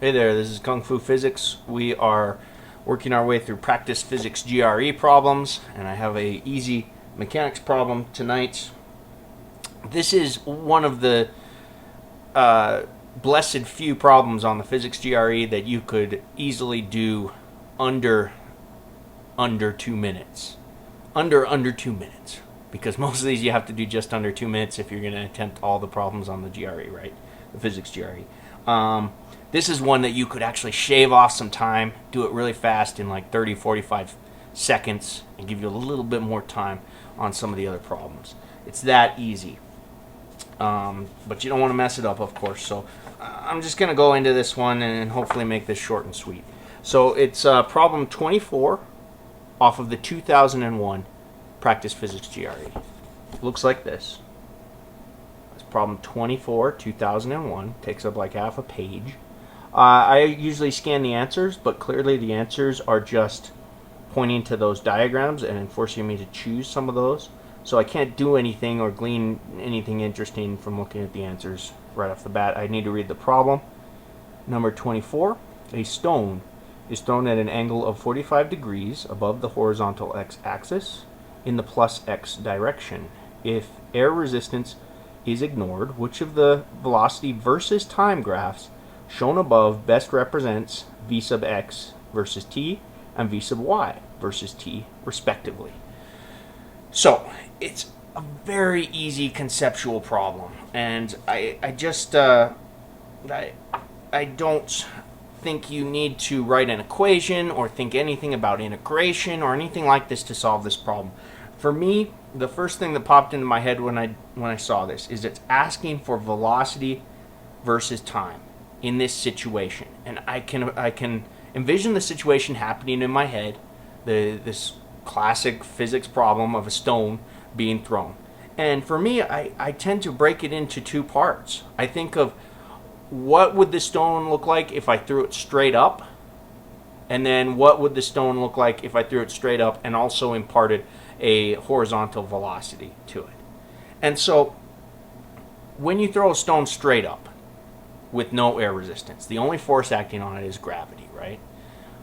Hey there, this is Kung Fu Physics. We are working our way through practice physics GRE problems, and I have a easy mechanics problem tonight. This is one of the blessed few problems on the physics GRE that you could easily do under 2 minutes. Under 2 minutes. Because most of these you have to do just under 2 minutes if you're going to attempt all the problems on the GRE, right? The physics GRE. This is one that you could actually shave off some time, do it really fast in like 30, 45 seconds, and give you a little bit more time on some of the other problems. It's that easy. But you don't want to mess it up, of course. So I'm just going to go into this one and hopefully make this short and sweet. So it's problem 24 off of the 2001 Practice Physics GRE. It looks like this. It's problem 24, 2001. Takes up like half a page. I usually scan the answers, but clearly the answers are just pointing to those diagrams and forcing me to choose some of those. So I can't do anything or glean anything interesting from looking at the answers right off the bat. I need to read the problem. Number 24, a stone is thrown at an angle of 45 degrees above the horizontal x-axis in the plus x direction. If air resistance is ignored, which of the velocity versus time graphs shown above best represents v sub x versus t and v sub y versus t, respectively? So, it's a very easy conceptual problem, and I don't think you need to write an equation or think anything about integration or anything like this to solve this problem. For me, the first thing that popped into my head when I saw this is it's asking for velocity versus time in this situation, and I can envision the situation happening in my head, this classic physics problem of a stone being thrown. And for me, I tend to break it into two parts. I think of what would the stone look like if I threw it straight up, and then what would the stone look like if I threw it straight up and also imparted a horizontal velocity to it. And so when you throw a stone straight up with no air resistance, the only force acting on it is gravity, right?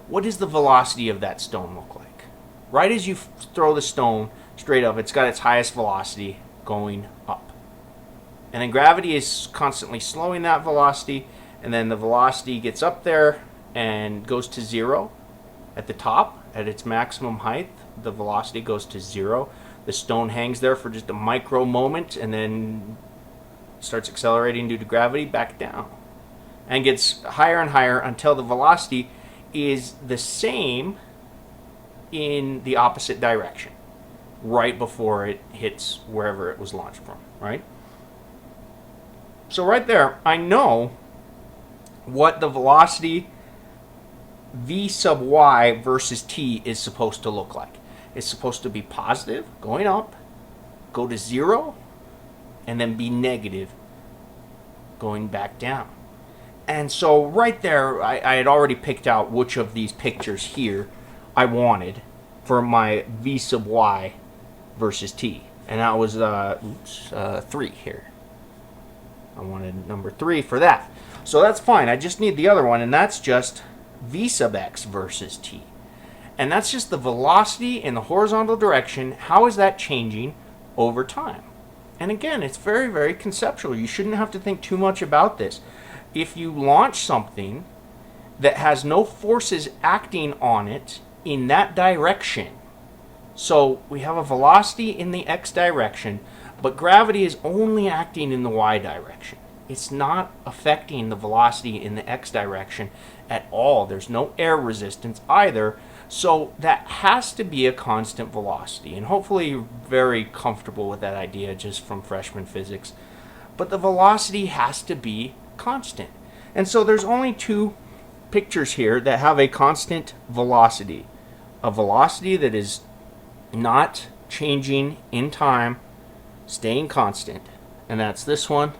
What does the velocity of that stone look like? Right as you throw the stone straight up, it's got its highest velocity going up. And then gravity is constantly slowing that velocity, and then the velocity gets up there and goes to zero at the top. At its maximum height, the velocity goes to zero. The stone hangs there for just a micro moment and then starts accelerating due to gravity back down, and gets higher and higher until the velocity is the same in the opposite direction right before it hits wherever it was launched from, right? So right there, I know what the velocity v sub y versus t is supposed to look like. It's supposed to be positive, going up, go to zero, and then be negative, going back down. And so right there, I had already picked out which of these pictures here I wanted for my v sub y versus t. And that was 3 here. I wanted number 3 for that. So that's fine. I just need the other one, and that's just v sub x versus t. And that's just the velocity in the horizontal direction. How is that changing over time? And again, it's very, very conceptual. You shouldn't have to think too much about this. If you launch something that has no forces acting on it in that direction, so we have a velocity in the x direction, but gravity is only acting in the y direction. It's not affecting the velocity in the x direction at all. There's no air resistance either. So that has to be a constant velocity. And hopefully you're very comfortable with that idea just from freshman physics. But the velocity has to be constant. And so there's only 2 pictures here that have a constant velocity. A velocity that is not changing in time, staying constant. And that's this one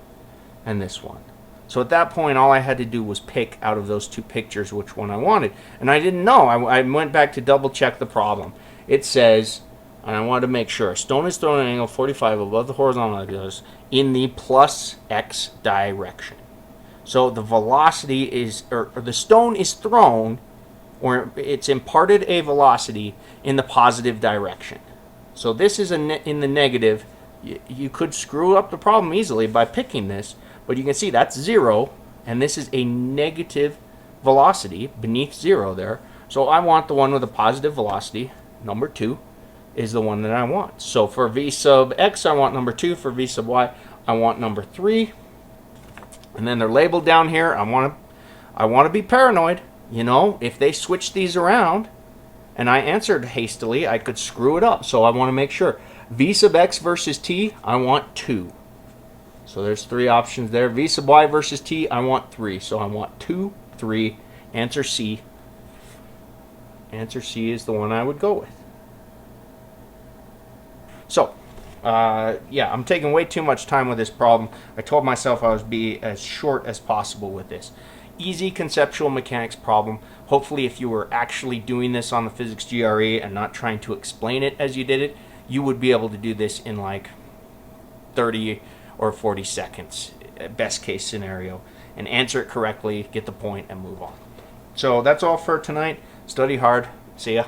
and this one. So at that point, all I had to do was pick out of those 2 pictures which one I wanted. And I didn't know. I went back to double check the problem. It says, and I wanted to make sure, a stone is thrown at an angle 45 above the horizontal axis in the plus x direction. So the velocity is, or the stone is thrown, or it's imparted a velocity in the positive direction. So this is in the negative. You could screw up the problem easily by picking this, but you can see that's 0, and this is a negative velocity beneath 0 there. So I want the one with a positive velocity. Number 2 is the one that I want. So for v sub x, I want number 2. For v sub y, I want number 3. And then they're labeled down here. I want to be paranoid. You know, if they switch these around and I answered hastily, I could screw it up. So I want to make sure. V sub x versus t, I want 2. So there's 3 options there. V sub y versus t, I want 3. So I want 2, 3. Answer C. Answer C is the one I would go with. So, yeah, I'm taking way too much time with this problem. I told myself I would be as short as possible with this. Easy conceptual mechanics problem. Hopefully, if you were actually doing this on the physics GRE and not trying to explain it as you did it, you would be able to do this in like 30 or 40 seconds, best case scenario, and answer it correctly, get the point, and move on. So that's all for tonight. Study hard. See ya.